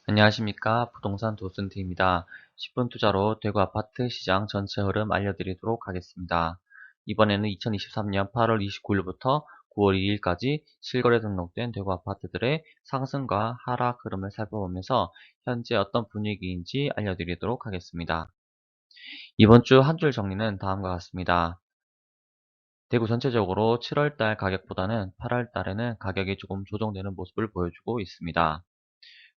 안녕하십니까. 부동산 도슨트입니다. 10분 투자로 대구 아파트 시장 전체 흐름 알려드리도록 하겠습니다. 이번에는 2023년 8월 29일부터 9월 2일까지 실거래 등록된 대구 아파트들의 상승과 하락 흐름을 살펴보면서 현재 어떤 분위기인지 알려드리도록 하겠습니다. 이번 주 한 줄 정리는 다음과 같습니다. 대구 전체적으로 7월달 가격보다는 8월달에는 가격이 조금 조정되는 모습을 보여주고 있습니다.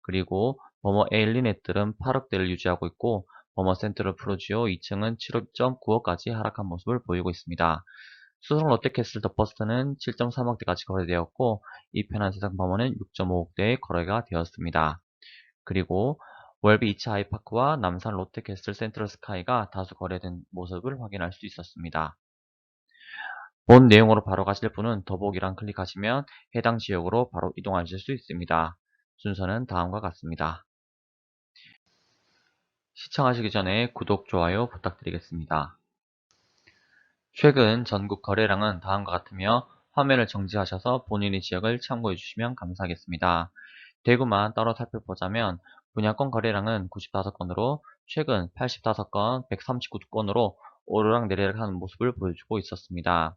그리고 버머 에일리넷들은 8억대를 유지하고 있고 버머 센트럴 프로지오 2층은 7.9억까지 하락한 모습을 보이고 있습니다. 수성 롯데캐슬 더 퍼스트는 7.3억대까지 거래되었고 이 편한 세상 버머는 6.5억대에 거래가 되었습니다. 그리고 월비 이차 아이파크와 남산 롯데캐슬 센트럴 스카이가 다수 거래된 모습을 확인할 수 있었습니다. 본 내용으로 바로 가실 분은 더보기란 클릭하시면 해당 지역으로 바로 이동하실 수 있습니다. 순서는 다음과 같습니다. 시청하시기 전에 구독, 좋아요 부탁드리겠습니다. 최근 전국 거래량은 다음과 같으며 화면을 정지하셔서 본인의 지역을 참고해 주시면 감사하겠습니다. 대구만 따로 살펴보자면 분양권 거래량은 95건으로 최근 85건, 139건으로 오르락내리락 하는 모습을 보여주고 있었습니다.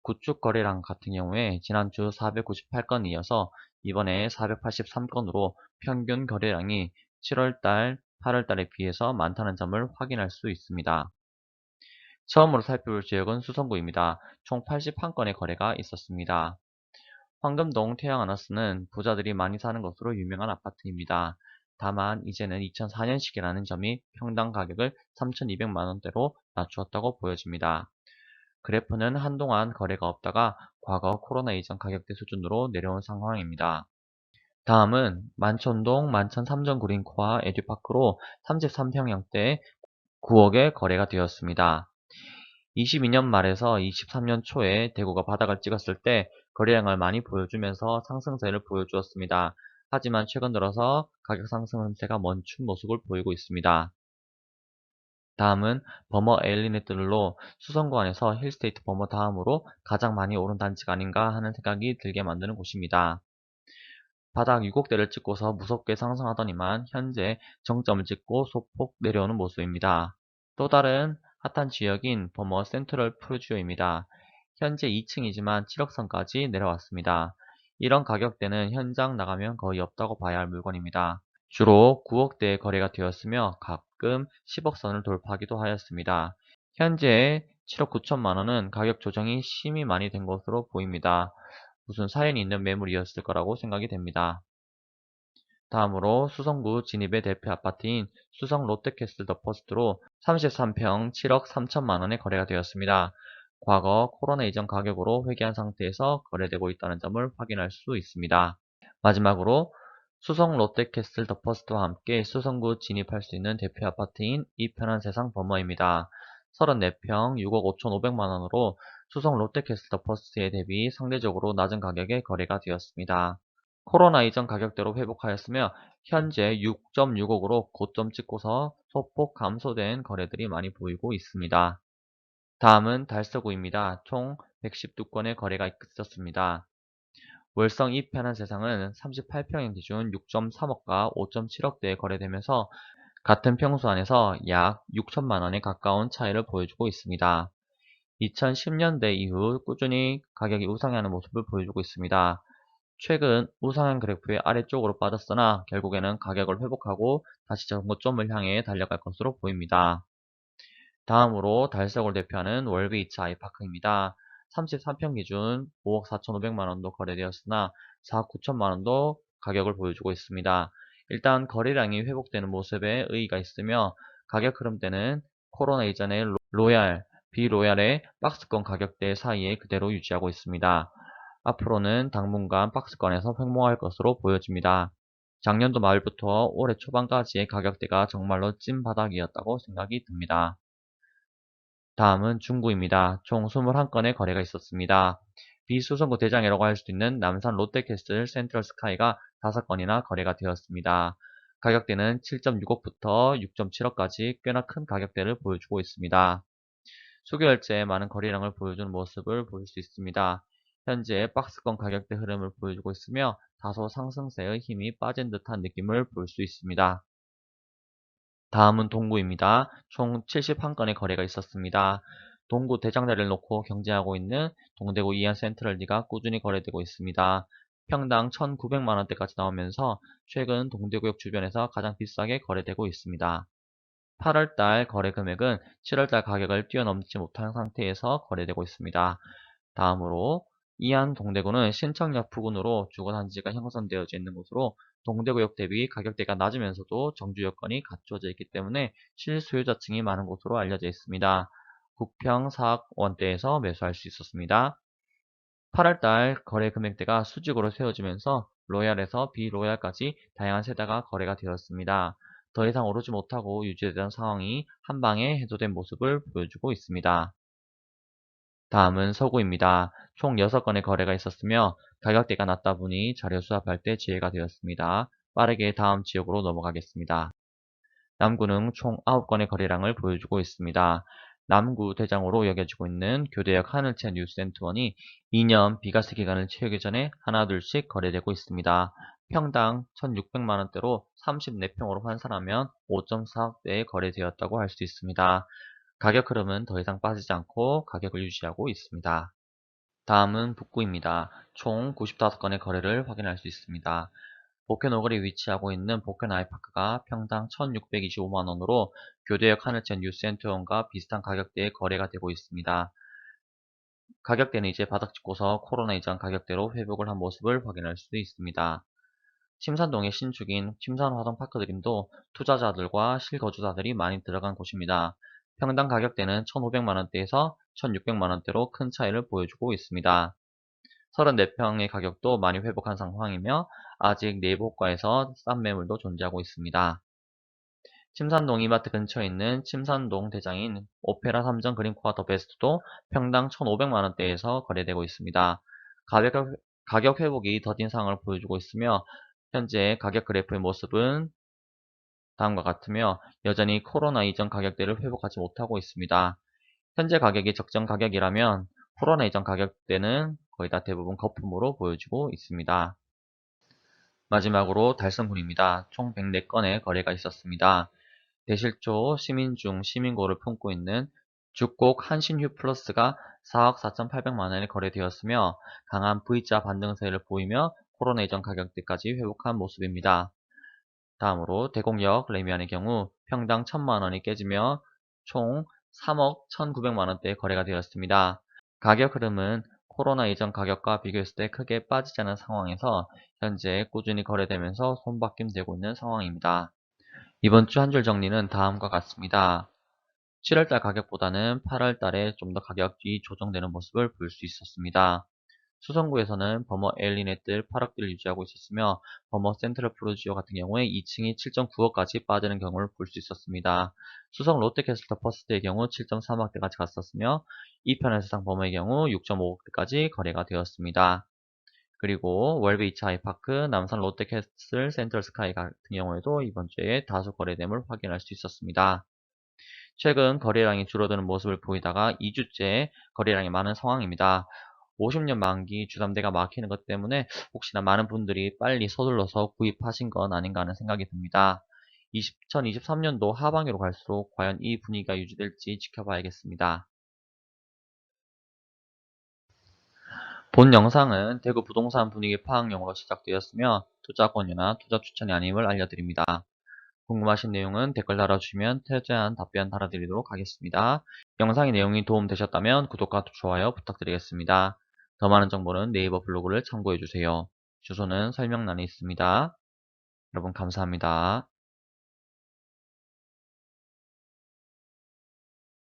구축 거래량 같은 경우에 지난주 498건 이어서 이번에 483건으로 평균 거래량이 7월달, 8월달에 비해서 많다는 점을 확인할 수 있습니다. 처음으로 살펴볼 지역은 수성구입니다. 총 81건의 거래가 있었습니다. 황금동 태양아너스는 부자들이 많이 사는 것으로 유명한 아파트입니다. 다만 이제는 2004년식이라는 점이 평당 가격을 3,200만원대로 낮추었다고 보여집니다. 그래프는 한동안 거래가 없다가 과거 코로나 이전 가격대 수준으로 내려온 상황입니다. 다음은 만촌동 만천3전 구린코아 에듀파크로 33평형대 9억에 거래가 되었습니다. 22년 말에서 23년 초에 대구가 바닥을 찍었을 때 거래량을 많이 보여주면서 상승세를 보여주었습니다. 하지만 최근 들어서 가격 상승 흐름세가 멈춘 모습을 보이고 있습니다. 다음은 버머 에일리넷들로 수성구 안에서 힐스테이트 버머 다음으로 가장 많이 오른 단지가 아닌가 하는 생각이 들게 만드는 곳입니다. 바닥 6억대를 찍고서 무섭게 상승하더니만 현재 정점을 찍고 소폭 내려오는 모습입니다. 또 다른 핫한 지역인 버머 센트럴 프루지오입니다. 현재 2층이지만 7억 선까지 내려왔습니다. 이런 가격대는 현장 나가면 거의 없다고 봐야 할 물건입니다. 주로 9억대에 거래가 되었으며 가끔 10억 선을 돌파하기도 하였습니다. 현재 7억 9천만 원은 가격 조정이 심히 많이 된 것으로 보입니다. 무슨 사연이 있는 매물이었을 거라고 생각이 됩니다. 다음으로 수성구 진입의 대표 아파트인 수성 롯데캐슬 더 퍼스트로 33평 7억 3천만 원에 거래가 되었습니다. 과거 코로나 이전 가격으로 회귀한 상태에서 거래되고 있다는 점을 확인할 수 있습니다. 마지막으로 수성 롯데캐슬 더 퍼스트와 함께 수성구 진입할 수 있는 대표 아파트인 이 편한 세상 버머입니다. 34평 6억 5,500만 원으로 수성 롯데캐슬 더 퍼스트에 대비 상대적으로 낮은 가격에 거래가 되었습니다. 코로나 이전 가격대로 회복하였으며 현재 6.6억으로 고점 찍고서 소폭 감소된 거래들이 많이 보이고 있습니다. 다음은 달서구입니다. 총 112건의 거래가 있었습니다. 월성 이 편한 세상은 38평인 기준 6.3억과 5.7억대에 거래되면서 같은 평수 안에서 약 6천만 원에 가까운 차이를 보여주고 있습니다. 2010년대 이후 꾸준히 가격이 우상향하는 모습을 보여주고 있습니다. 최근 우상향 그래프의 아래쪽으로 빠졌으나 결국에는 가격을 회복하고 다시 정고점을 향해 달려갈 것으로 보입니다. 다음으로 달석을 대표하는 월베이츠 아이파크입니다. 33평 기준 5억 4,500만원도 거래되었으나 4억 9천만원도 가격을 보여주고 있습니다. 일단 거래량이 회복되는 모습에 의의가 있으며 가격 흐름대는 코로나 이전의 로얄, 비로얄의 박스권 가격대 사이에 그대로 유지하고 있습니다. 앞으로는 당분간 박스권에서 횡보할 것으로 보여집니다. 작년도 말부터 올해 초반까지의 가격대가 정말로 찐 바닥이었다고 생각이 듭니다. 다음은 중구입니다. 총 21건의 거래가 있었습니다. 비수성구 대장이라고 할 수 있는 남산 롯데캐슬 센트럴 스카이가 5건이나 거래가 되었습니다. 가격대는 7.6억부터 6.7억까지 꽤나 큰 가격대를 보여주고 있습니다. 수개월째 많은 거래량을 보여주는 모습을 볼 수 있습니다. 현재 박스권 가격대 흐름을 보여주고 있으며 다소 상승세의 힘이 빠진 듯한 느낌을 볼 수 있습니다. 다음은 동구입니다. 총 71건의 거래가 있었습니다. 동구 대장내를 놓고 경쟁하고 있는 동대구 이안 센트럴리가 꾸준히 거래되고 있습니다. 평당 1,900만원대까지 나오면서 최근 동대구역 주변에서 가장 비싸게 거래되고 있습니다. 8월달 거래 금액은 7월달 가격을 뛰어넘지 못한 상태에서 거래되고 있습니다. 다음으로 이안 동대구는 신청역 부근으로 주거단지가 형성되어져 있는 곳으로 동대구역 대비 가격대가 낮으면서도 정주 여건이 갖추어져 있기 때문에 실소유자층이 많은 곳으로 알려져 있습니다. 국평 4억 원대에서 매수할 수 있었습니다. 8월달 거래 금액대가 수직으로 세워지면서 로얄에서 비로얄까지 다양한 세대가 거래가 되었습니다. 더 이상 오르지 못하고 유지되던 상황이 한방에 해소된 모습을 보여주고 있습니다. 다음은 서구입니다. 총 6건의 거래가 있었으며 가격대가 낮다 보니 자료 수합할 때 지혜가 되었습니다. 빠르게 다음 지역으로 넘어가겠습니다. 남구는 총 9건의 거래량을 보여주고 있습니다. 남구 대장으로 여겨지고 있는 교대역 하늘채 뉴스센트원이 2년 비과세 기간을 채우기 전에 하나둘씩 거래되고 있습니다. 평당 1,600만원대로 34평으로 환산하면 5.4억대에 거래되었다고 할 수 있습니다. 가격 흐름은 더 이상 빠지지 않고 가격을 유지하고 있습니다. 다음은 북구입니다. 총 95건의 거래를 확인할 수 있습니다. 복현 오거리에 위치하고 있는 복현 아이파크가 평당 1,625만원으로 교대역 하늘채 뉴센터원과 비슷한 가격대에 거래가 되고 있습니다. 가격대는 이제 바닥 짚고서 코로나 이전 가격대로 회복을 한 모습을 확인할 수 있습니다. 침산동의 신축인 침산화성파크드림도 투자자들과 실거주자들이 많이 들어간 곳입니다. 평당 가격대는 1,500만원대에서 1,600만원대로 큰 차이를 보여주고 있습니다. 34평의 가격도 많이 회복한 상황이며 아직 내부 호가에서 싼 매물도 존재하고 있습니다. 침산동 이마트 근처에 있는 침산동 대장인 오페라 삼정 그린코아 더 베스트도 평당 1,500만원대에서 거래되고 있습니다. 가격 회복이 더딘 상황을 보여주고 있으며 현재 가격 그래프의 모습은 다음과 같으며 여전히 코로나 이전 가격대를 회복하지 못하고 있습니다. 현재 가격이 적정 가격이라면 코로나 이전 가격대는 거의 다 대부분 거품으로 보여지고 있습니다. 마지막으로 달성군입니다. 총 104건의 거래가 있었습니다. 대실조, 시민중, 시민고를 품고 있는 죽곡 한신휴 플러스가 4억 4,800만원에 거래되었으며 강한 V자 반등세를 보이며 코로나 이전 가격대까지 회복한 모습입니다. 다음으로 대곡역 레미안의 경우 평당 1,000만원이 깨지며 총 3억 1,900만원대에 거래가 되었습니다. 가격 흐름은 코로나 이전 가격과 비교했을 때 크게 빠지지 않은 상황에서 현재 꾸준히 거래되면서 손바뀜 되고 있는 상황입니다. 이번 주 한 줄 정리는 다음과 같습니다. 7월달 가격보다는 8월달에 좀 더 가격이 조정되는 모습을 볼 수 있었습니다. 수성구에서는 버머 엘리넷들 8억대를 유지하고 있었으며 버머 센트럴 프루지오 같은 경우에 2층이 7.9억까지 빠지는 경우를 볼 수 있었습니다. 수성 롯데캐슬터 퍼스트의 경우 7.3억대까지 갔었으며 이편의 세상 버머의 경우 6.5억대까지 거래가 되었습니다. 그리고 월베 2차 아이파크, 남산 롯데캐슬 센트럴 스카이 같은 경우에도 이번 주에 다수 거래됨을 확인할 수 있었습니다. 최근 거래량이 줄어드는 모습을 보이다가 2주째 거래량이 많은 상황입니다. 50년 만기 주담대가 막히는 것 때문에 혹시나 많은 분들이 빨리 서둘러서 구입하신 건 아닌가 하는 생각이 듭니다. 2023년도 하반기로 갈수록 과연 이 분위기가 유지될지 지켜봐야겠습니다. 본 영상은 대구 부동산 분위기 파악용으로 제작되었으며 투자 권유나 투자 추천이 아님을 알려드립니다. 궁금하신 내용은 댓글 달아주시면 최대한 답변 달아드리도록 하겠습니다. 영상의 내용이 도움되셨다면 구독과 좋아요 부탁드리겠습니다. 더 많은 정보는 네이버 블로그를 참고해주세요. 주소는 설명란에 있습니다. 여러분 감사합니다.